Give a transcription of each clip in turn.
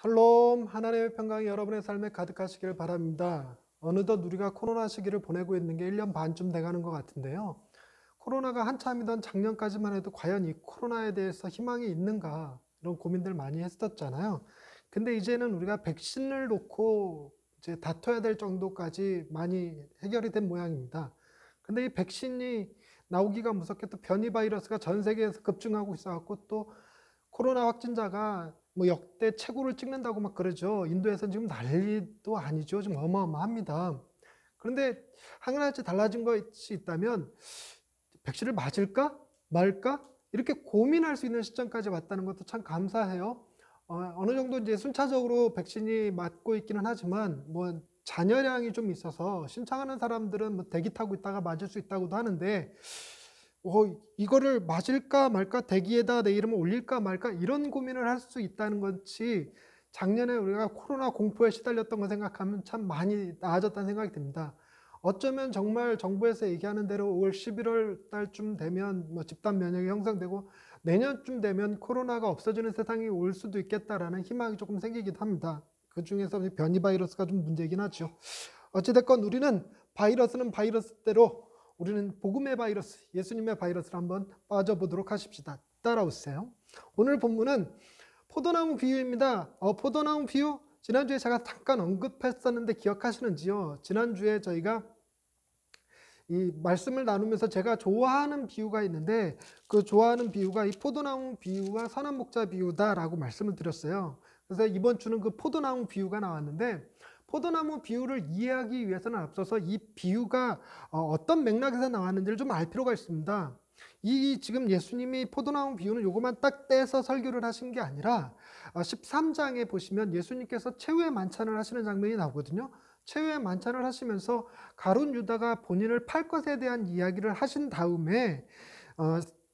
샬롬, 하나님의 평강이 여러분의 삶에 가득하시길 바랍니다. 어느덧 우리가 코로나 시기를 보내고 있는 게 1년 반쯤 돼가는 것 같은데요. 코로나가 한참이던 작년까지만 해도 과연 이 코로나에 대해서 희망이 있는가 이런 고민들 많이 했었잖아요. 근데 이제는 우리가 백신을 놓고 이제 다퉈야 될 정도까지 많이 해결이 된 모양입니다. 근데 이 백신이 나오기가 무섭게 또 변이 바이러스가 전 세계에서 급증하고 있어갖고 또 코로나 확진자가 뭐 역대 최고를 찍는다고 막 그러죠. 인도에서는 지금 난리도 아니죠. 좀 어마어마합니다. 그런데 한 가지 달라진 것이 있다면 백신을 맞을까 말까 이렇게 고민할 수 있는 시점까지 왔다는 것도 참 감사해요. 어느 정도 이제 순차적으로 백신이 맞고 있기는 하지만 뭐 잔여량이 좀 있어서 신청하는 사람들은 뭐 대기 타고 있다가 맞을 수 있다고도 하는데 이거를 맞을까 말까 대기에다 내 이름을 올릴까 말까 이런 고민을 할 수 있다는 것이 작년에 우리가 코로나 공포에 시달렸던 거 생각하면 참 많이 나아졌다는 생각이 듭니다. 어쩌면 정말 정부에서 얘기하는 대로 5월 11월 달쯤 되면 뭐 집단 면역이 형성되고 내년쯤 되면 코로나가 없어지는 세상이 올 수도 있겠다라는 희망이 조금 생기기도 합니다. 그 중에서 변이 바이러스가 좀 문제이긴 하죠. 어찌됐건 우리는 바이러스는 바이러스대로 우리는 복음의 바이러스, 예수님의 바이러스를 한번 빠져보도록 하십시다. 따라오세요. 오늘 본문은 포도나무 비유입니다. 포도나무 비유? 지난주에 제가 잠깐 언급했었는데 기억하시는지요? 지난주에 저희가 이 말씀을 나누면서 제가 좋아하는 비유가 있는데 그 좋아하는 비유가 이 포도나무 비유와 선한 목자 비유다라고 말씀을 드렸어요. 그래서 이번 주는 그 포도나무 비유가 나왔는데 포도나무 비유를 이해하기 위해서는 앞서서 이 비유가 어떤 맥락에서 나왔는지를 좀 알 필요가 있습니다. 이 지금 예수님이 포도나무 비유는 요것만 딱 떼서 설교를 하신 게 아니라 13장에 보시면 예수님께서 최후의 만찬을 하시는 장면이 나오거든요. 최후의 만찬을 하시면서 가룟 유다가 본인을 팔 것에 대한 이야기를 하신 다음에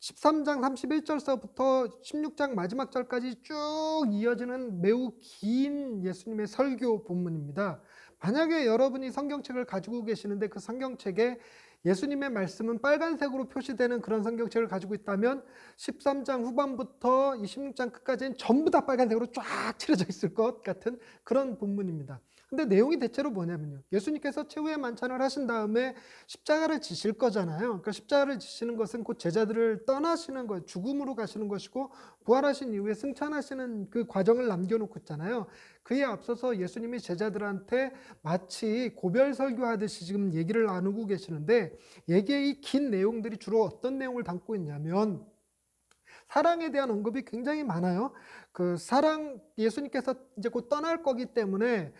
13장 31절서부터 16장 마지막 절까지 쭉 이어지는 매우 긴 예수님의 설교 본문입니다. 만약에 여러분이 성경책을 가지고 계시는데 그 성경책에 예수님의 말씀은 빨간색으로 표시되는 그런 성경책을 가지고 있다면 13장 후반부터 26장 끝까지는 전부 다 빨간색으로 쫙 칠해져 있을 것 같은 그런 본문입니다. 근데 내용이 대체로 뭐냐면요. 예수님께서 최후의 만찬을 하신 다음에 십자가를 지실 거잖아요. 그러니까 십자가를 지시는 것은 곧 제자들을 떠나시는 것, 죽음으로 가시는 것이고 부활하신 이후에 승천하시는 그 과정을 남겨놓고 있잖아요. 그에 앞서서 예수님이 제자들한테 마치 고별 설교하듯이 지금 얘기를 나누고 계시는데 얘기의 이 긴 내용들이 주로 어떤 내용을 담고 있냐면 사랑에 대한 언급이 굉장히 많아요. 그 사랑, 예수님께서 이제 곧 떠날 거기 때문에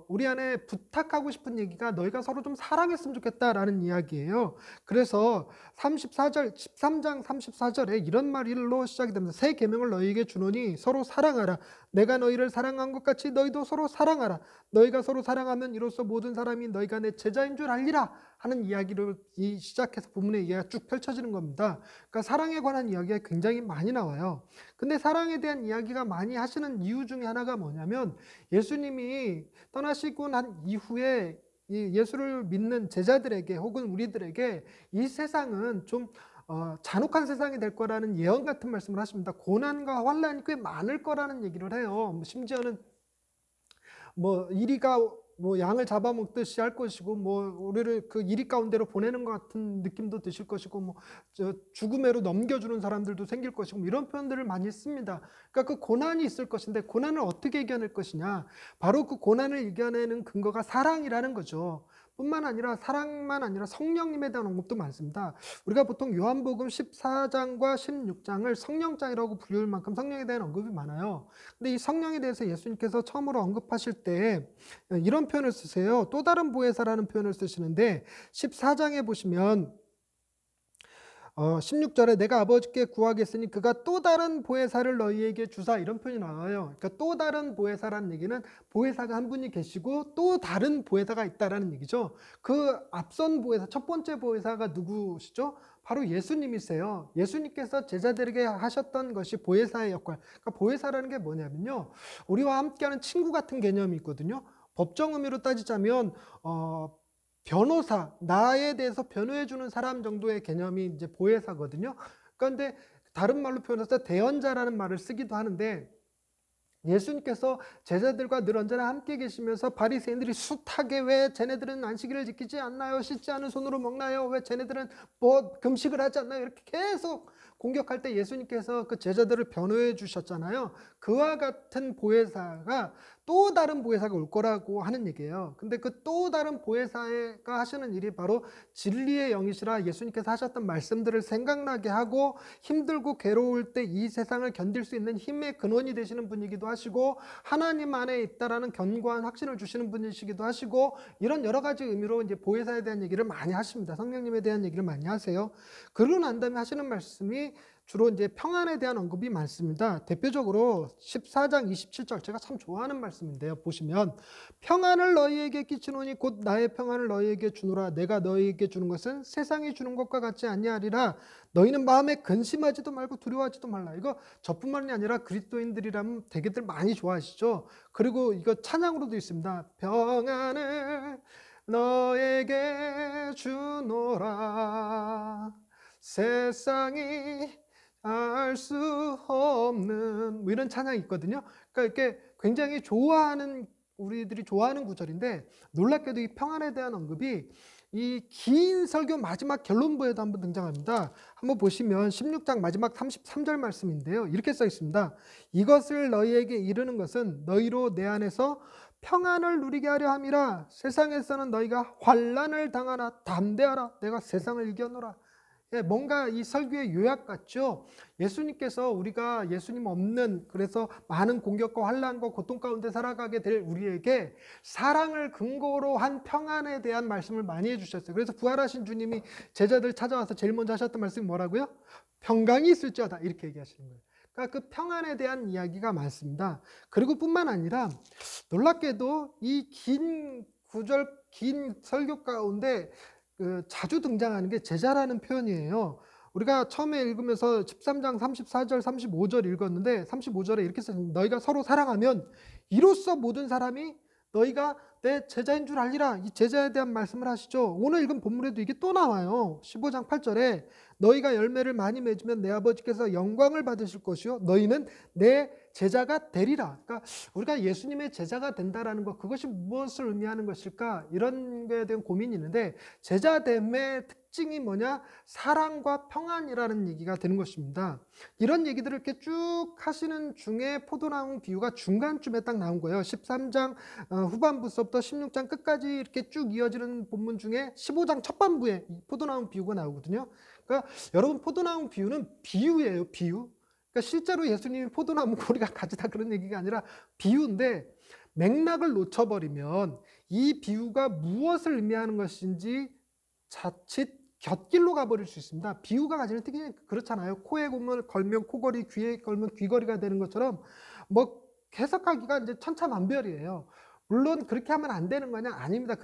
우리 안에 부탁하고 싶은 얘기가 너희가 서로 좀 사랑했으면 좋겠다라는 이야기예요. 그래서 34절, 13장 34절에 이런 말로 시작이 됩니다. 새 계명을 너희에게 주노니 서로 사랑하라. 내가 너희를 사랑한 것 같이 너희도 서로 사랑하라. 너희가 서로 사랑하면 이로써 모든 사람이 너희가 내 제자인 줄 알리라 하는 이야기로 시작해서 본문의 이야기가 쭉 펼쳐지는 겁니다. 그러니까 사랑에 관한 이야기가 굉장히 많이 나와요. 근데 사랑에 대한 이야기가 많이 하시는 이유 중에 하나가 뭐냐면 예수님이 떠나시고 난 이후에 이 예수를 믿는 제자들에게 혹은 우리들에게 이 세상은 좀 잔혹한 세상이 될 거라는 예언 같은 말씀을 하십니다. 고난과 환난이 꽤 많을 거라는 얘기를 해요. 심지어는 뭐 이리가 뭐 양을 잡아먹듯이 할 것이고 뭐 우리를 그 이리 가운데로 보내는 것 같은 느낌도 드실 것이고 뭐 죽음에로 넘겨주는 사람들도 생길 것이고 뭐 이런 표현들을 많이 씁니다. 그러니까 그 고난이 있을 것인데 고난을 어떻게 이겨낼 것이냐, 바로 그 고난을 이겨내는 근거가 사랑이라는 거죠. 뿐만 아니라 사랑만 아니라 성령님에 대한 언급도 많습니다. 우리가 보통 요한복음 14장과 16장을 성령장이라고 부를 만큼 성령에 대한 언급이 많아요. 근데 이 성령에 대해서 예수님께서 처음으로 언급하실 때 이런 표현을 쓰세요. 또 다른 보혜사라는 표현을 쓰시는데 14장에 보시면 16절에 내가 아버지께 구하겠으니 그가 또 다른 보혜사를 너희에게 주사, 이런 표현이 나와요. 그러니까 또 다른 보혜사라는 얘기는 보혜사가 한 분이 계시고 또 다른 보혜사가 있다라는 얘기죠. 그 앞선 보혜사, 첫 번째 보혜사가 누구시죠? 바로 예수님이세요. 예수님께서 제자들에게 하셨던 것이 보혜사의 역할. 그러니까 보혜사라는 게 뭐냐면요, 우리와 함께하는 친구 같은 개념이 있거든요. 법정 의미로 따지자면 변호사, 나에 대해서 변호해주는 사람 정도의 개념이 이제 보혜사거든요. 그런데 다른 말로 표현해서 대언자라는 말을 쓰기도 하는데 예수님께서 제자들과 늘 언제나 함께 계시면서 바리새인들이 숱하게 왜 쟤네들은 안식일을 지키지 않나요? 씻지 않은 손으로 먹나요? 왜 쟤네들은 뭐 금식을 하지 않나요? 이렇게 계속 공격할 때 예수님께서 그 제자들을 변호해 주셨잖아요. 그와 같은 보혜사가 또 다른 보혜사가 올 거라고 하는 얘기예요. 근데 그 또 다른 보혜사가 하시는 일이 바로 진리의 영이시라 예수님께서 하셨던 말씀들을 생각나게 하고 힘들고 괴로울 때 이 세상을 견딜 수 있는 힘의 근원이 되시는 분이기도 하시고 하나님 안에 있다라는 견고한 확신을 주시는 분이시기도 하시고 이런 여러 가지 의미로 이제 보혜사에 대한 얘기를 많이 하십니다. 성령님에 대한 얘기를 많이 하세요. 그러고 난 다음에 하시는 말씀이 주로 이제 평안에 대한 언급이 많습니다. 대표적으로 14장 27절 제가 참 좋아하는 말씀인데요. 보시면 평안을 너희에게 끼치노니 곧 나의 평안을 너희에게 주노라. 내가 너희에게 주는 것은 세상이 주는 것과 같지 아니하리라. 너희는 마음에 근심하지도 말고 두려워하지도 말라. 이거 저뿐만이 아니라 그리스도인들이라면 되게들 많이 좋아하시죠. 그리고 이거 찬양으로도 있습니다. 평안을 너에게 주노라. 세상이 알 수 없는 뭐 이런 찬양이 있거든요. 그러니까 이렇게 굉장히 좋아하는 우리들이 좋아하는 구절인데 놀랍게도 이 평안에 대한 언급이 이 긴 설교 마지막 결론부에도 한번 등장합니다. 한번 보시면 16장 마지막 33절 말씀인데요. 이렇게 써 있습니다. 이것을 너희에게 이르는 것은 너희로 내 안에서 평안을 누리게 하려 함이라. 세상에서는 너희가 환난을 당하나 담대하라. 내가 세상을 이겨노라. 예, 뭔가 이 설교의 요약 같죠. 예수님께서 우리가 예수님 없는 그래서 많은 공격과 환난과 고통 가운데 살아가게 될 우리에게 사랑을 근거로 한 평안에 대한 말씀을 많이 해주셨어요. 그래서 부활하신 주님이 제자들 찾아와서 제일 먼저 하셨던 말씀이 뭐라고요? 평강이 있을지어다 이렇게 얘기하시는 거예요. 그러니까 그 평안에 대한 이야기가 많습니다. 그리고 뿐만 아니라 놀랍게도 이 긴 구절 긴 설교 가운데 자주 등장하는 게 제자라는 표현이에요. 우리가 처음에 읽으면서 13장 34절 35절 읽었는데 35절에 이렇게 써있습니다. 너희가 서로 사랑하면 이로써 모든 사람이 너희가 내 제자인 줄 알리라. 이 제자에 대한 말씀을 하시죠. 오늘 읽은 본문에도 이게 또 나와요. 15장 8절에 너희가 열매를 많이 맺으면 내 아버지께서 영광을 받으실 것이요 너희는 내 제자가 되리라. 그러니까 우리가 예수님의 제자가 된다라는 것, 그것이 무엇을 의미하는 것일까? 이런 것에 대한 고민이 있는데 제자됨의 특징이 뭐냐? 사랑과 평안이라는 얘기가 되는 것입니다. 이런 얘기들을 이렇게 쭉 하시는 중에 포도나무 비유가 중간쯤에 딱 나온 거예요. 13장 후반부서부터 16장 끝까지 이렇게 쭉 이어지는 본문 중에 15장 첫반부에 포도나무 비유가 나오거든요. 그러니까 여러분 포도나무 비유는 비유예요. 비유. 그러니까 실제로 예수님이 포도나무 우리가 가지다 그런 얘기가 아니라 비유인데 맥락을 놓쳐버리면 이 비유가 무엇을 의미하는 것인지 자칫 곁길로 가버릴 수 있습니다. 비유가 가지는 특징이 그렇잖아요. 코에 걸면 코걸이, 귀에 걸면 귀걸이가 되는 것처럼 뭐 해석하기가 이제 천차만별이에요. 물론 그렇게 하면 안 되는 거냐? 아닙니다.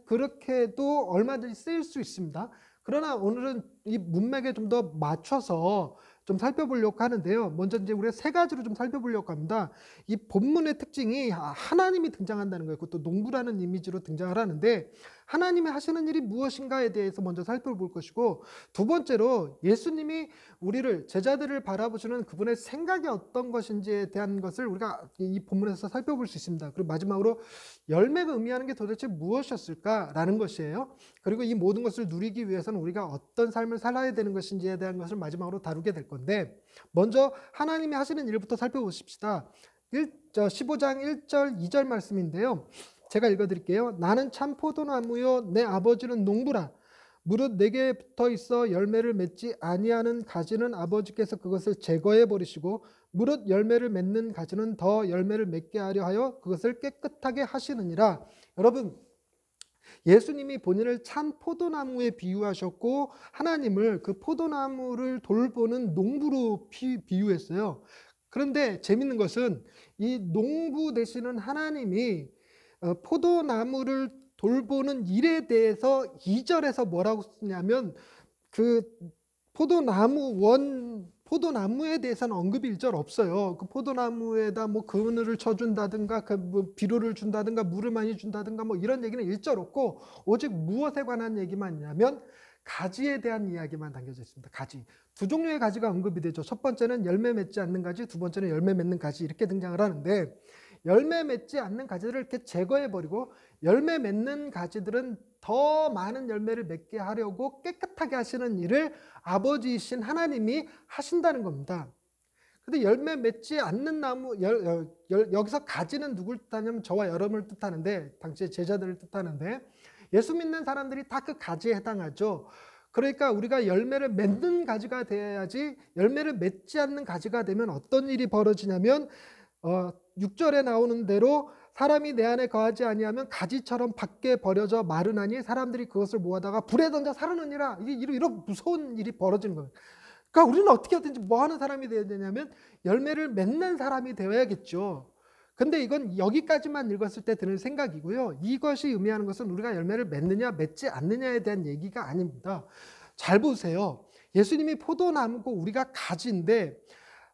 그렇게도 얼마든지 쓰일 수 있습니다. 그러나 오늘은 이 문맥에 좀 더 맞춰서 좀 살펴보려고 하는데요. 먼저 이제 우리가 세 가지로 좀 살펴보려고 합니다. 이 본문의 특징이 하나님이 등장한다는 거예요. 그것도 농부라는 이미지로 등장을 하는데 하나님이 하시는 일이 무엇인가에 대해서 먼저 살펴볼 것이고 두 번째로 예수님이 우리를 제자들을 바라보시는 그분의 생각이 어떤 것인지에 대한 것을 우리가 이 본문에서 살펴볼 수 있습니다. 그리고 마지막으로 열매가 의미하는 게 도대체 무엇이었을까라는 것이에요. 그리고 이 모든 것을 누리기 위해서는 우리가 어떤 삶을 살아야 되는 것인지에 대한 것을 마지막으로 다루게 될 건데 먼저 하나님이 하시는 일부터 살펴보십시다. 15장 1절 2절 말씀인데요. 제가 읽어드릴게요. 나는 참 포도나무요 내 아버지는 농부라. 무릇 내게 붙어 있어 열매를 맺지 아니하는 가지는 아버지께서 그것을 제거해 버리시고 무릇 열매를 맺는 가지는 더 열매를 맺게 하려 하여 그것을 깨끗하게 하시느니라. 여러분 예수님이 본인을 참 포도나무에 비유하셨고 하나님을 그 포도나무를 돌보는 농부로 비유했어요. 그런데 재밌는 것은 이 농부 되시는 하나님이 포도나무를 돌보는 일에 대해서 2절에서 뭐라고 쓰냐면 그 포도나무에 대해서는 언급이 1절 없어요. 그 포도나무에다 뭐 그늘을 쳐준다든가 뭐 비료를 준다든가 물을 많이 준다든가 뭐 이런 얘기는 1절 없고 오직 무엇에 관한 얘기만 있냐면 가지에 대한 이야기만 담겨져 있습니다. 가지. 두 종류의 가지가 언급이 되죠. 첫 번째는 열매 맺지 않는 가지, 두 번째는 열매 맺는 가지 이렇게 등장을 하는데 열매 맺지 않는 가지들을 이렇게 제거해버리고 열매 맺는 가지들은 더 많은 열매를 맺게 하려고 깨끗하게 하시는 일을 아버지이신 하나님이 하신다는 겁니다. 근데 열매 맺지 않는 나무, 여기서 가지는 누굴 뜻하냐면 저와 여러분을 뜻하는데, 당시의 제자들을 뜻하는데, 예수 믿는 사람들이 다 그 가지에 해당하죠. 그러니까 우리가 열매를 맺는 가지가 돼야지, 열매를 맺지 않는 가지가 되면 어떤 일이 벌어지냐면 6절에 나오는 대로 사람이 내 안에 거하지 아니하면 가지처럼 밖에 버려져 마르나니 사람들이 그것을 모아다가 불에 던져 사르느니라. 이런 무서운 일이 벌어지는 거예요. 그러니까 우리는 어떻게 하든지 뭐 하는 사람이 되어야 되냐면 열매를 맺는 사람이 되어야겠죠. 근데 이건 여기까지만 읽었을 때 드는 생각이고요. 이것이 의미하는 것은 우리가 열매를 맺느냐 맺지 않느냐에 대한 얘기가 아닙니다. 잘 보세요. 예수님이 포도나무고 우리가 가지인데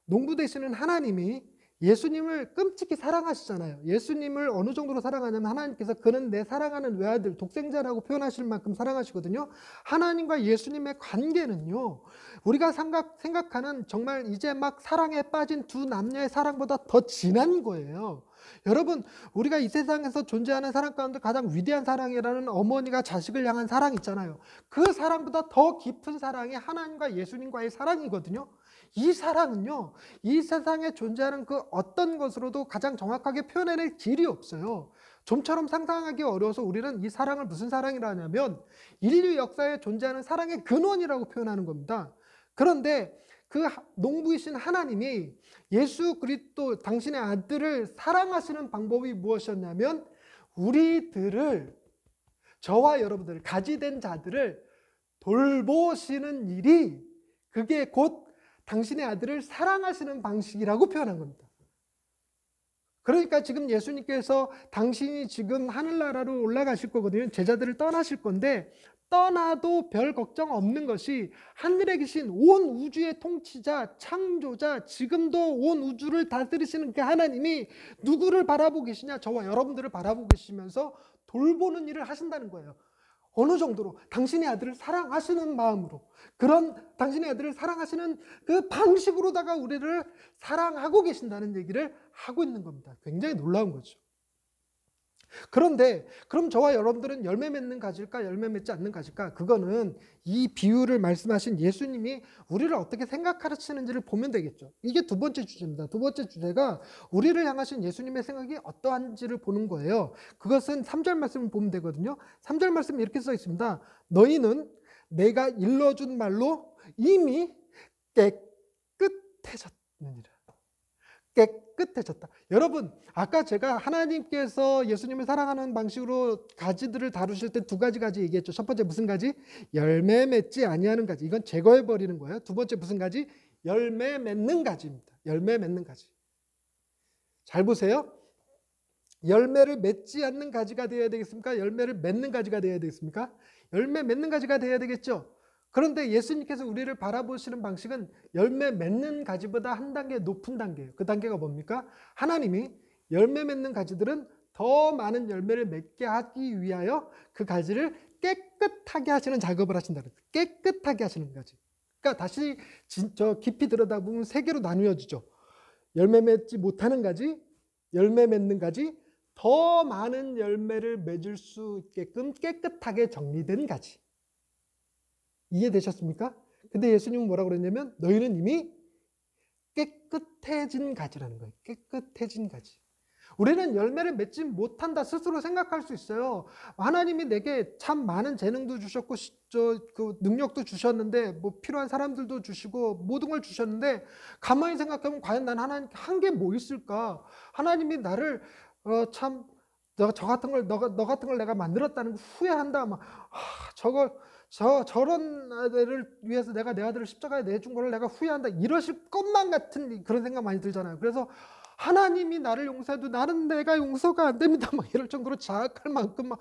농부 되시는 하나님이 예수님을 끔찍히 사랑하시잖아요. 예수님을 어느 정도로 사랑하냐면 하나님께서 그는 내 사랑하는 외아들, 독생자라고 표현하실 만큼 사랑하시거든요. 하나님과 예수님의 관계는요, 우리가 생각하는 정말 이제 막 사랑에 빠진 두 남녀의 사랑보다 더 진한 거예요. 여러분, 우리가 이 세상에서 존재하는 사랑 가운데 가장 위대한 사랑이라는 어머니가 자식을 향한 사랑 있잖아요. 그 사랑보다 더 깊은 사랑이 하나님과 예수님과의 사랑이거든요. 이 사랑은요, 이 세상에 존재하는 그 어떤 것으로도 가장 정확하게 표현해낼 길이 없어요. 좀처럼 상상하기 어려워서 우리는 이 사랑을 무슨 사랑이라 하냐면 인류 역사에 존재하는 사랑의 근원이라고 표현하는 겁니다. 그런데 그 농부이신 하나님이 예수 그리스도 당신의 아들을 사랑하시는 방법이 무엇이었냐면 우리들을, 저와 여러분들, 가지된 자들을 돌보시는 일이, 그게 곧 당신의 아들을 사랑하시는 방식이라고 표현한 겁니다. 그러니까 지금 예수님께서 당신이 지금 하늘나라로 올라가실 거거든요. 제자들을 떠나실 건데 떠나도 별 걱정 없는 것이 하늘에 계신 온 우주의 통치자, 창조자, 지금도 온 우주를 다스리시는 그 하나님이 누구를 바라보고 계시냐? 저와 여러분들을 바라보고 계시면서 돌보는 일을 하신다는 거예요. 어느 정도로? 당신의 아들을 사랑하시는 마음으로, 그런 당신의 아들을 사랑하시는 그 방식으로다가 우리를 사랑하고 계신다는 얘기를 하고 있는 겁니다. 굉장히 놀라운 거죠. 그런데 그럼 저와 여러분들은 열매 맺는 가지일까 열매 맺지 않는 가지일까? 그거는 이 비유를 말씀하신 예수님이 우리를 어떻게 생각하시는지를 보면 되겠죠. 이게 두 번째 주제입니다. 두 번째 주제가 우리를 향하신 예수님의 생각이 어떠한지를 보는 거예요. 그것은 3절 말씀을 보면 되거든요. 3절 말씀에 이렇게 써 있습니다. 너희는 내가 일러준 말로 이미 깨끗해졌느니라. 깨끗해졌다. 여러분, 아까 제가 하나님께서 예수님을 사랑하는 방식으로 가지들을 다루실 때 두 가지 가지 얘기했죠. 첫 번째 무슨 가지? 열매 맺지 아니하는 가지. 이건 제거해 버리는 거예요. 두 번째 무슨 가지? 열매 맺는 가지입니다. 열매 맺는 가지. 잘 보세요. 열매를 맺지 않는 가지가 되어야 되겠습니까? 열매를 맺는 가지가 되어야 되겠습니까? 열매 맺는 가지가 되어야 되겠죠. 그런데 예수님께서 우리를 바라보시는 방식은 열매 맺는 가지보다 한 단계 높은 단계예요. 그 단계가 뭡니까? 하나님이 열매 맺는 가지들은 더 많은 열매를 맺게 하기 위하여 그 가지를 깨끗하게 하시는 작업을 하신다는 거예요. 깨끗하게 하시는 가지. 그러니까 다시 깊이 들여다보면 세 개로 나누어지죠. 열매 맺지 못하는 가지, 열매 맺는 가지, 더 많은 열매를 맺을 수 있게끔 깨끗하게 정리된 가지. 이해되셨습니까? 근데 예수님은 뭐라고 그랬냐면 너희는 이미 깨끗해진 가지라는 거예요. 깨끗해진 가지. 우리는 열매를 맺지 못한다 스스로 생각할 수 있어요. 하나님이 내게 참 많은 재능도 주셨고 그 능력도 주셨는데 뭐 필요한 사람들도 주시고 모든 걸 주셨는데 가만히 생각하면 과연 난 하나님 한 게 뭐 있을까? 하나님이 나를 참 너 같은 걸 너 같은 걸 내가 만들었다는 거 후회한다. 막 저런 아들을 위해서 내가 내 아들을 십자가에 내준 거를 내가 후회한다. 이러실 것만 같은 그런 생각 많이 들잖아요. 그래서 하나님이 나를 용서해도 나는 내가 용서가 안 됩니다. 막 이럴 정도로 자학할 만큼 막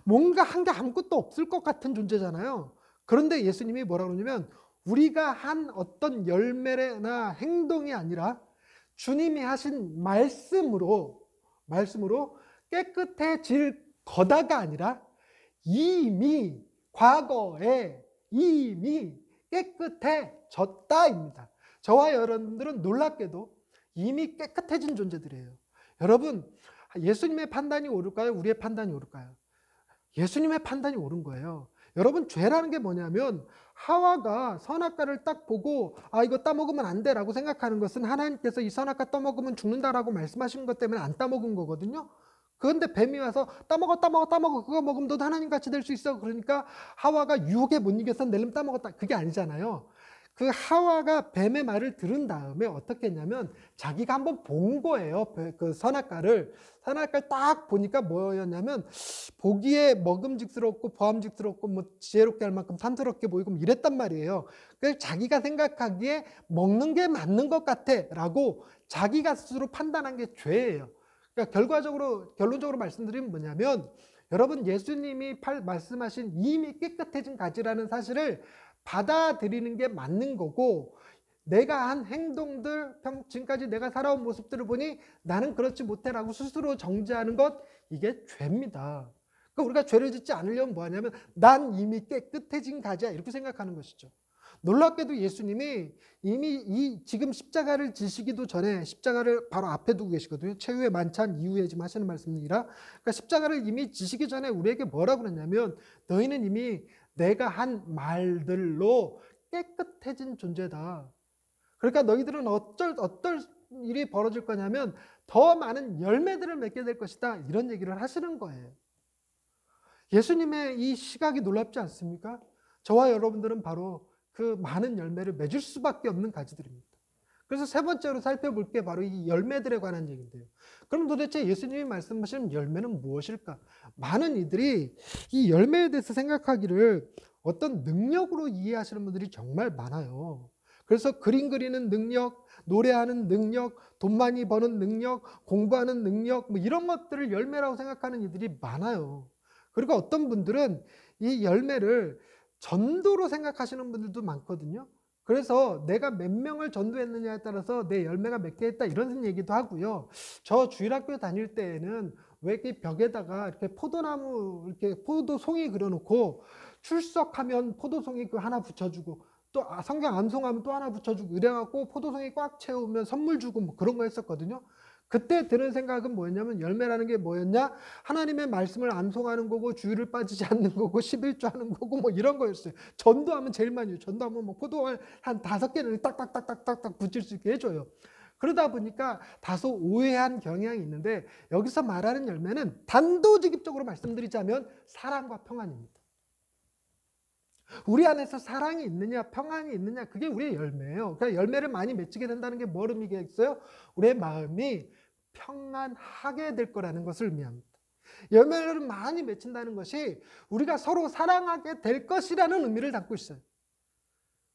뭔가 한 게 아무것도 없을 것 같은 존재잖아요. 그런데 예수님이 뭐라 그러냐면 우리가 한 어떤 열매나 행동이 아니라 주님이 하신 말씀으로 깨끗해질 거다가 아니라 이미 과거에 이미 깨끗해졌다입니다. 저와 여러분들은 놀랍게도 이미 깨끗해진 존재들이에요. 여러분, 예수님의 판단이 옳을까요? 우리의 판단이 옳을까요? 예수님의 판단이 옳은 거예요. 여러분, 죄라는 게 뭐냐면 하와가 선악과를 딱 보고 이거 따먹으면 안 돼라고 생각하는 것은 하나님께서 이 선악과 따먹으면 죽는다라고 말씀하신 것 때문에 안 따먹은 거거든요. 그런데 뱀이 와서 따먹어 그거 먹으면 너도 하나님같이 될 수 있어. 그러니까 하와가 유혹에 못 이겨서 낼름 따먹었다. 그게 아니잖아요. 그 하와가 뱀의 말을 들은 다음에 어떻게 했냐면 자기가 한번 본 거예요. 그 선악과를 딱 보니까 뭐였냐면 보기에 먹음직스럽고 보암직스럽고 뭐 지혜롭게 할 만큼 탐스럽게 보이고 뭐 이랬단 말이에요. 그래서 자기가 생각하기에 먹는 게 맞는 것 같아라고 자기가 스스로 판단한 게 죄예요. 그러니까 결론적으로 말씀드리면 뭐냐면 여러분, 예수님이 말씀하신 이미 깨끗해진 가지라는 사실을 받아들이는 게 맞는 거고, 내가 한 행동들, 지금까지 내가 살아온 모습들을 보니 나는 그렇지 못해라고 스스로 정죄하는 것, 이게 죄입니다. 그러니까 우리가 죄를 짓지 않으려면 뭐 하냐면 난 이미 깨끗해진 가지야 이렇게 생각하는 것이죠. 놀랍게도 예수님이 이미 지금 십자가를 지시기도 전에 십자가를 바로 앞에 두고 계시거든요. 최후의 만찬 이후에 지금 하시는 말씀이라, 그러니까 십자가를 이미 지시기 전에 우리에게 뭐라고 그랬냐면 너희는 이미 내가 한 말들로 깨끗해진 존재다. 그러니까 너희들은 어떨 일이 벌어질 거냐면 더 많은 열매들을 맺게 될 것이다. 이런 얘기를 하시는 거예요. 예수님의 이 시각이 놀랍지 않습니까? 저와 여러분들은 바로 그 많은 열매를 맺을 수밖에 없는 가지들입니다. 그래서 세 번째로 살펴볼 게 바로 이 열매들에 관한 얘기인데요. 그럼 도대체 예수님이 말씀하시는 열매는 무엇일까? 많은 이들이 이 열매에 대해서 생각하기를 어떤 능력으로 이해하시는 분들이 정말 많아요. 그래서 그림 그리는 능력, 노래하는 능력, 돈 많이 버는 능력, 공부하는 능력, 뭐 이런 것들을 열매라고 생각하는 이들이 많아요. 그리고 어떤 분들은 이 열매를 전도로 생각하시는 분들도 많거든요. 그래서 내가 몇 명을 전도했느냐에 따라서 내 열매가 몇 개 했다 이런 얘기도 하고요. 저 주일학교 다닐 때에는 왜 이렇게 벽에다가 이렇게 포도나무, 이렇게 포도송이 그려놓고 출석하면 포도송이 그 하나 붙여주고 또 성경 암송하면 또 하나 붙여주고 이래갖고 포도송이 꽉 채우면 선물 주고 뭐 그런 거 했었거든요. 그때 드는 생각은 뭐였냐면 열매라는 게 뭐였냐? 하나님의 말씀을 암송하는 거고 주일을 빠지지 않는 거고 11조 하는 거고 뭐 이런 거였어요. 전도하면 제일 많이 해요. 전도하면 뭐 포도알 한 5개는 딱딱딱딱딱 붙일 수 있게 해줘요. 그러다 보니까 다소 오해한 경향이 있는데 여기서 말하는 열매는 단도직입적으로 말씀드리자면 사랑과 평안입니다. 우리 안에서 사랑이 있느냐 평안이 있느냐 그게 우리의 열매예요. 그러니까 열매를 많이 맺히게 된다는 게 뭘 의미겠어요? 우리의 마음이 평안하게 될 거라는 것을 의미합니다. 열매를 많이 맺힌다는 것이 우리가 서로 사랑하게 될 것이라는 의미를 담고 있어요.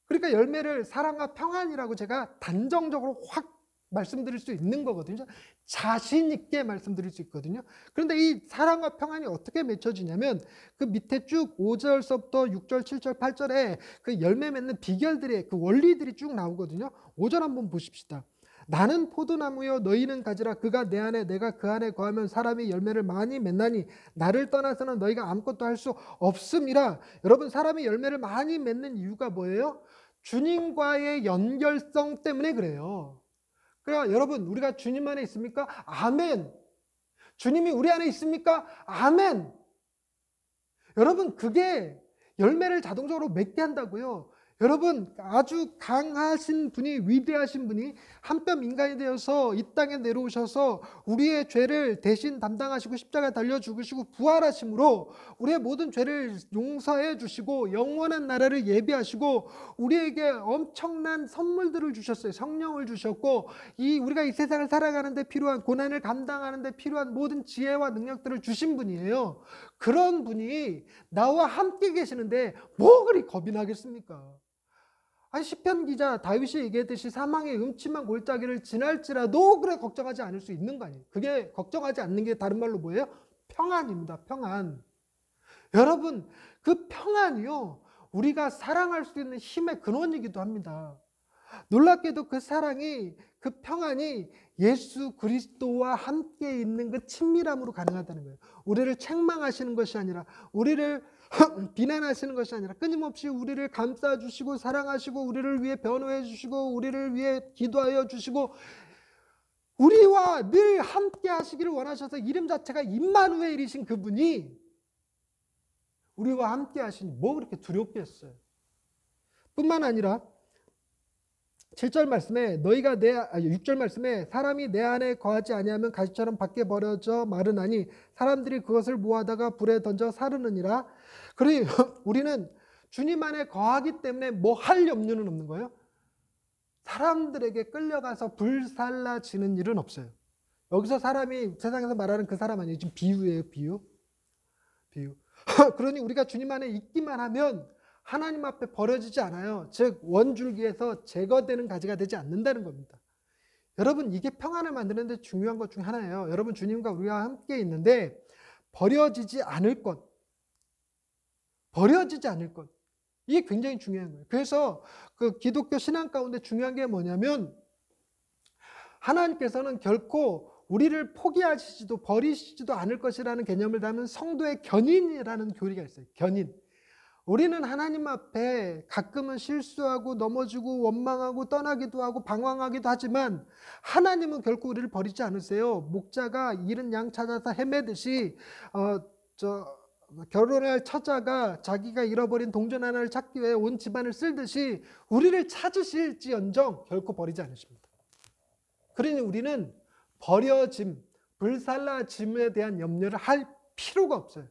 그러니까 열매를 사랑과 평안이라고 제가 단정적으로 확 말씀드릴 수 있는 거거든요. 자신 있게 말씀드릴 수 있거든요. 그런데 이 사랑과 평안이 어떻게 맺혀지냐면 그 밑에 쭉 5절서부터 6절, 7절, 8절에 그 열매 맺는 비결들의 그 원리들이 쭉 나오거든요. 5절 한번 보십시다. 나는 포도나무여 너희는 가지라. 그가 내 안에 내가 그 안에 거하면 사람이 열매를 많이 맺나니 나를 떠나서는 너희가 아무것도 할 수 없음이라. 여러분, 사람이 열매를 많이 맺는 이유가 뭐예요? 주님과의 연결성 때문에 그래요. 그러니까 여러분, 우리가 주님 안에 있습니까? 아멘. 주님이 우리 안에 있습니까? 아멘. 여러분, 그게 열매를 자동적으로 맺게 한다고요. 여러분, 아주 강하신 분이, 위대하신 분이 한 뼘 인간이 되어서 이 땅에 내려오셔서 우리의 죄를 대신 담당하시고 십자가에 달려 죽으시고 부활하심으로 우리의 모든 죄를 용서해 주시고 영원한 나라를 예비하시고 우리에게 엄청난 선물들을 주셨어요. 성령을 주셨고 우리가 이 세상을 살아가는 데 필요한 고난을 감당하는 데 필요한 모든 지혜와 능력들을 주신 분이에요. 그런 분이 나와 함께 계시는데 뭐 그리 겁이 나겠습니까? 아니, 시편 기자 다윗이 얘기했듯이 사망의 음침한 골짜기를 지날지라도 그래 걱정하지 않을 수 있는 거 아니에요. 그게 걱정하지 않는 게 다른 말로 뭐예요? 평안입니다. 평안. 여러분, 그 평안이요 우리가 사랑할 수 있는 힘의 근원이기도 합니다. 놀랍게도 그 사랑이, 그 평안이 예수 그리스도와 함께 있는 그 친밀함으로 가능하다는 거예요. 우리를 책망하시는 것이 아니라, 우리를 비난하시는 것이 아니라 끊임없이 우리를 감싸주시고 사랑하시고 우리를 위해 변호해 주시고 우리를 위해 기도하여 주시고 우리와 늘 함께 하시기를 원하셔서 이름 자체가 임마누엘이신 그분이 우리와 함께 하시니 뭐 그렇게 두렵겠어요. 뿐만 아니라 7절 말씀에 6절 말씀에 사람이 내 안에 거하지 아니하면 가시처럼 밖에 버려져 마르나니 사람들이 그것을 모아다가 불에 던져 사르느니라. 그러니 우리는 주님 안에 거하기 때문에 뭐 할 염려는 없는 거예요. 사람들에게 끌려가서 불살라지는 일은 없어요. 여기서 사람이 세상에서 말하는 그 사람 아니에요. 지금 비유예요. 비유. 그러니 우리가 주님 안에 있기만 하면 하나님 앞에 버려지지 않아요. 즉 원줄기에서 제거되는 가지가 되지 않는다는 겁니다. 여러분, 이게 평안을 만드는 데 중요한 것 중에 하나예요. 여러분, 주님과 우리와 함께 있는데 버려지지 않을 것, 이게 굉장히 중요한 거예요. 그래서 그 기독교 신앙 가운데 중요한 게 뭐냐면 하나님께서는 결코 우리를 포기하시지도 버리시지도 않을 것이라는 개념을 담은 성도의 견인이라는 교리가 있어요. 견인. 우리는 하나님 앞에 가끔은 실수하고 넘어지고 원망하고 떠나기도 하고 방황하기도 하지만 하나님은 결코 우리를 버리지 않으세요. 목자가 잃은 양 찾아서 헤매듯이 결혼할 처자가 자기가 잃어버린 동전 하나를 찾기 위해 온 집안을 쓸듯이 우리를 찾으실지언정 결코 버리지 않으십니다. 그러니 우리는 버려짐, 불살라짐에 대한 염려를 할 필요가 없어요.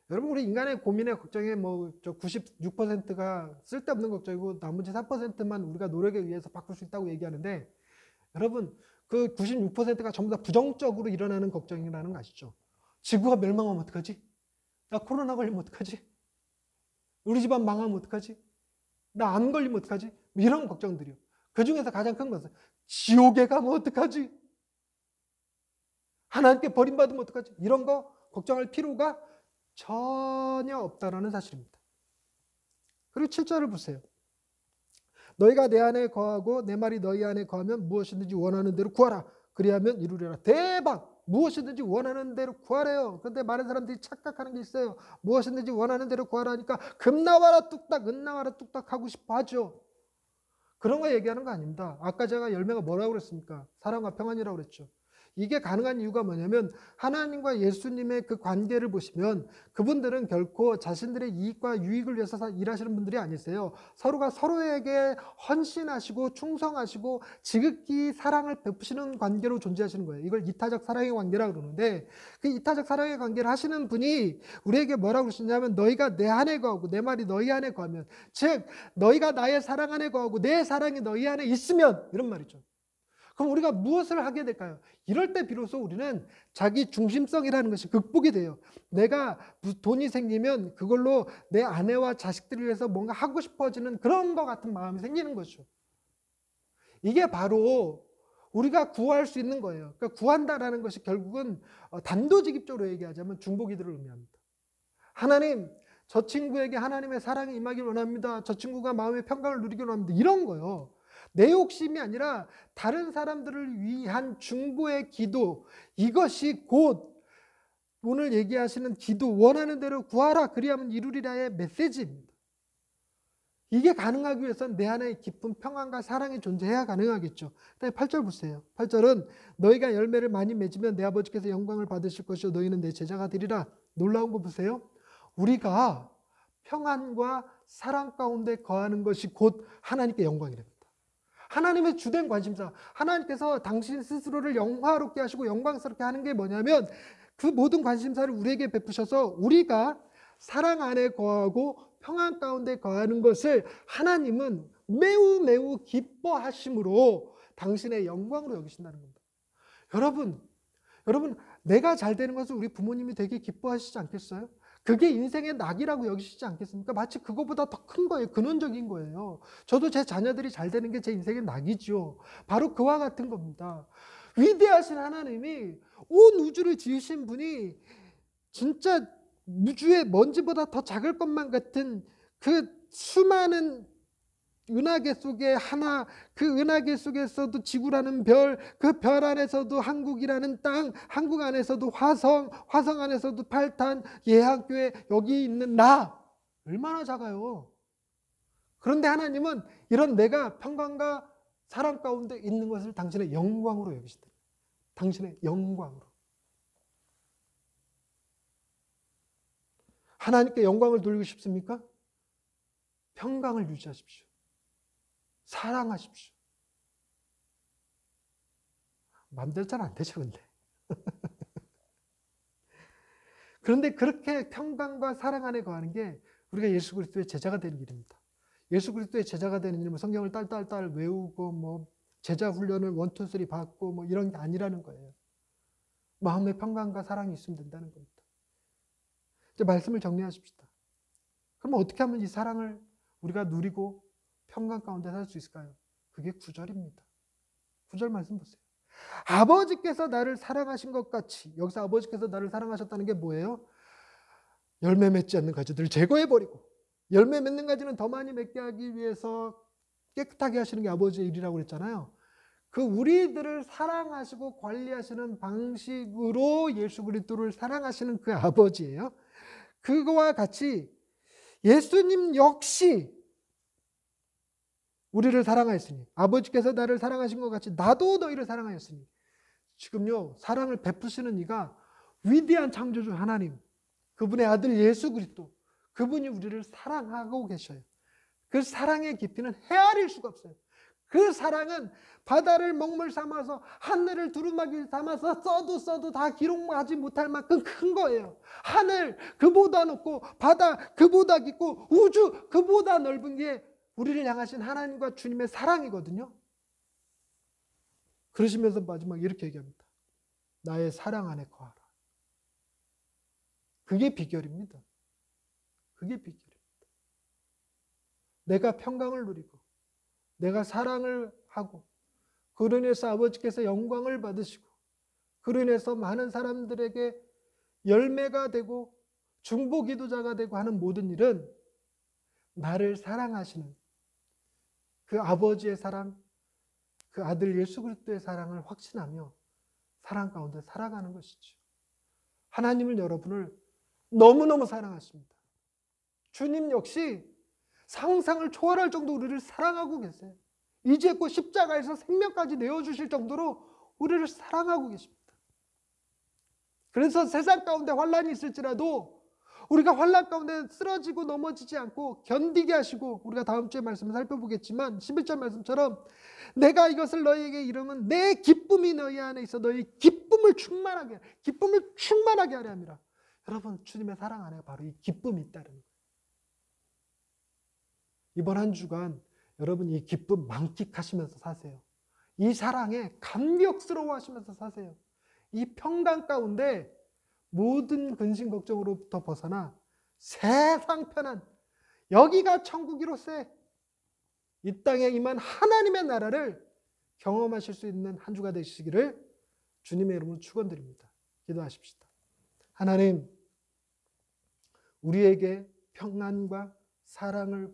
여러분, 우리 인간의 고민에 걱정에 96%가 쓸데없는 걱정이고 나머지 4%만 우리가 노력에 의해서 바꿀 수 있다고 얘기하는데, 여러분, 그 96%가 전부 다 부정적으로 일어나는 걱정이라는 거 아시죠? 지구가 멸망하면 어떡하지? 나 코로나 걸리면 어떡하지? 우리 집안 망하면 어떡하지? 나 암 걸리면 어떡하지? 이런 걱정들이요. 그 중에서 가장 큰 것은 지옥에 가면 어떡하지? 하나님께 버림받으면 어떡하지? 이런 거 걱정할 필요가 전혀 없다라는 사실입니다. 그리고 7절을 보세요. 너희가 내 안에 거하고 내 말이 너희 안에 거하면 무엇이든지 원하는 대로 구하라. 그리하면 이루리라. 대박! 무엇이든지 원하는 대로 구하래요. 그런데 많은 사람들이 착각하는 게 있어요. 무엇이든지 원하는 대로 구하라니까 금 나와라 뚝딱, 은 나와라 뚝딱 하고 싶어 하죠. 그런 거 얘기하는 거 아닙니다. 아까 제가 열매가 뭐라고 그랬습니까? 사랑과 평안이라고 그랬죠. 이게 가능한 이유가 뭐냐면 하나님과 예수님의 그 관계를 보시면 그분들은 결코 자신들의 이익과 유익을 위해서 일하시는 분들이 아니세요. 서로가 서로에게 헌신하시고 충성하시고 지극히 사랑을 베푸시는 관계로 존재하시는 거예요. 이걸 이타적 사랑의 관계라고 그러는데, 그 이타적 사랑의 관계를 하시는 분이 우리에게 뭐라고 그러시냐면 너희가 내 안에 거하고 내 말이 너희 안에 거하면, 즉 너희가 나의 사랑 안에 거하고 내 사랑이 너희 안에 있으면, 이런 말이죠. 그럼 우리가 무엇을 하게 될까요? 이럴 때 비로소 우리는 자기 중심성이라는 것이 극복이 돼요. 내가 돈이 생기면 그걸로 내 아내와 자식들을 위해서 뭔가 하고 싶어지는 그런 것 같은 마음이 생기는 거죠. 이게 바로 우리가 구할 수 있는 거예요. 그러니까 구한다라는 것이 결국은 단도직입적으로 얘기하자면 중보기도를 의미합니다. 하나님, 저 친구에게 하나님의 사랑이 임하길 원합니다. 저 친구가 마음의 평강을 누리길 원합니다. 이런 거요. 내 욕심이 아니라 다른 사람들을 위한 중보의 기도, 이것이 곧 오늘 얘기하시는 기도, 원하는 대로 구하라 그리하면 이루리라의 메시지입니다. 이게 가능하기 위해서는 내 안에 깊은 평안과 사랑이 존재해야 가능하겠죠. 그다음에 8절 보세요. 8절은 너희가 열매를 많이 맺으면 내 아버지께서 영광을 받으실 것이요 너희는 내 제자가 되리라. 놀라운 거 보세요. 우리가 평안과 사랑 가운데 거하는 것이 곧 하나님께 영광이랍니다. 하나님의 주된 관심사, 하나님께서 당신 스스로를 영화롭게 하시고 영광스럽게 하는 게 뭐냐면 그 모든 관심사를 우리에게 베푸셔서 우리가 사랑 안에 거하고 평안 가운데 거하는 것을 하나님은 매우 매우 기뻐하심으로 당신의 영광으로 여기신다는 겁니다. 여러분, 내가 잘 되는 것을 우리 부모님이 되게 기뻐하시지 않겠어요? 그게 인생의 낙이라고 여기시지 않겠습니까? 마치 그거보다 더 큰 거예요. 근원적인 거예요. 저도 제 자녀들이 잘 되는 게 제 인생의 낙이죠. 바로 그와 같은 겁니다. 위대하신 하나님이 온 우주를 지으신 분이 진짜 우주의 먼지보다 더 작을 것만 같은 그 수많은 은하계 속에 하나, 그 은하계 속에서도 지구라는 별, 그 별 안에서도 한국이라는 땅, 한국 안에서도 화성, 화성 안에서도 팔탄, 예학교회, 여기 있는 나 얼마나 작아요. 그런데 하나님은 이런 내가 평강과 사랑 가운데 있는 것을 당신의 영광으로 여기시다. 당신의 영광으로. 하나님께 영광을 돌리고 싶습니까? 평강을 유지하십시오. 사랑하십시오. 마음대로 잘 안 되죠, 근데. 그런데 그렇게 평강과 사랑 안에 거하는 게 우리가 예수 그리스도의 제자가 되는 길입니다. 예수 그리스도의 제자가 되는 일은 성경을 딸딸딸 외우고 제자 훈련을 1, 2, 3 받고 이런 게 아니라는 거예요. 마음의 평강과 사랑이 있으면 된다는 겁니다. 이제 말씀을 정리하십시다. 그럼 어떻게 하면 이 사랑을 우리가 누리고 평강 가운데 살 수 있을까요? 그게 9절입니다. 9절 말씀 보세요. 아버지께서 나를 사랑하신 것 같이, 여기서 아버지께서 나를 사랑하셨다는 게 뭐예요? 열매 맺지 않는 가지들을 제거해버리고 열매 맺는 가지는 더 많이 맺게 하기 위해서 깨끗하게 하시는 게 아버지의 일이라고 그랬잖아요. 그 우리들을 사랑하시고 관리하시는 방식으로 예수 그리스도를 사랑하시는 그 아버지예요. 그거와 같이 예수님 역시 우리를 사랑하였으니, 아버지께서 나를 사랑하신 것 같이 나도 너희를 사랑하였으니. 지금요, 사랑을 베푸시는 이가 위대한 창조주 하나님, 그분의 아들 예수 그리스도, 그분이 우리를 사랑하고 계셔요. 그 사랑의 깊이는 헤아릴 수가 없어요. 그 사랑은 바다를 먹물 삼아서 하늘을 두루마기 삼아서 써도 다 기록하지 못할 만큼 큰 거예요. 하늘 그보다 높고 바다 그보다 깊고 우주 그보다 넓은 게 우리를 향하신 하나님과 주님의 사랑이거든요. 그러시면서 마지막 이렇게 얘기합니다. 나의 사랑 안에 거하라. 그게 비결입니다. 그게 비결입니다. 내가 평강을 누리고 내가 사랑을 하고 그로 인해서 아버지께서 영광을 받으시고 그로 인해서 많은 사람들에게 열매가 되고 중보 기도자가 되고 하는 모든 일은 나를 사랑하시는 그 아버지의 사랑, 그 아들 예수 그리스도의 사랑을 확신하며 사랑 가운데 살아가는 것이죠. 하나님은 여러분을 너무너무 사랑하십니다. 주님 역시 상상을 초월할 정도로 우리를 사랑하고 계세요. 이제 곧 십자가에서 생명까지 내어주실 정도로 우리를 사랑하고 계십니다. 그래서 세상 가운데 환란이 있을지라도 우리가 환란 가운데 쓰러지고 넘어지지 않고 견디게 하시고, 우리가 다음 주에 말씀을 살펴보겠지만 11절 말씀처럼 내가 이것을 너희에게 이르면 내 기쁨이 너희 안에 있어 너희 기쁨을 충만하게 하려 함이라. 여러분, 주님의 사랑 안에 바로 이 기쁨이 있다는 거예요. 이번 한 주간 여러분 이 기쁨 만끽하시면서 사세요. 이 사랑에 감격스러워하시면서 사세요. 이 평강 가운데 모든 근심 걱정으로부터 벗어나 세상 편안, 여기가 천국이로세 이 땅에 임한 하나님의 나라를 경험하실 수 있는 한 주가 되시기를 주님의 이름으로 축원드립니다. 기도하십시다. 하나님, 우리에게 평안과 사랑을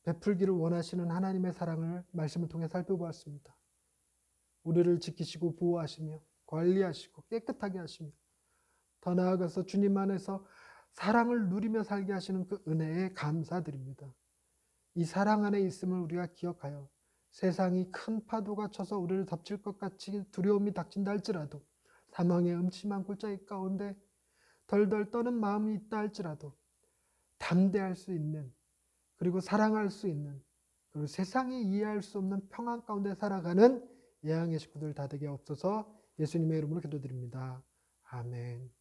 베풀기를 원하시는 하나님의 사랑을 말씀을 통해 살펴보았습니다. 우리를 지키시고 보호하시며 관리하시고 깨끗하게 하시며 더 나아가서 주님 안에서 사랑을 누리며 살게 하시는 그 은혜에 감사드립니다. 이 사랑 안에 있음을 우리가 기억하여 세상이 큰 파도가 쳐서 우리를 덮칠 것 같이 두려움이 닥친다 할지라도, 사망의 음침한 골짜기 가운데 덜덜 떠는 마음이 있다 할지라도 담대할 수 있는, 그리고 사랑할 수 있는, 그리고 세상이 이해할 수 없는 평안 가운데 살아가는 예양의 식구들 다 되게 없어서 예수님의 이름으로 기도드립니다. 아멘.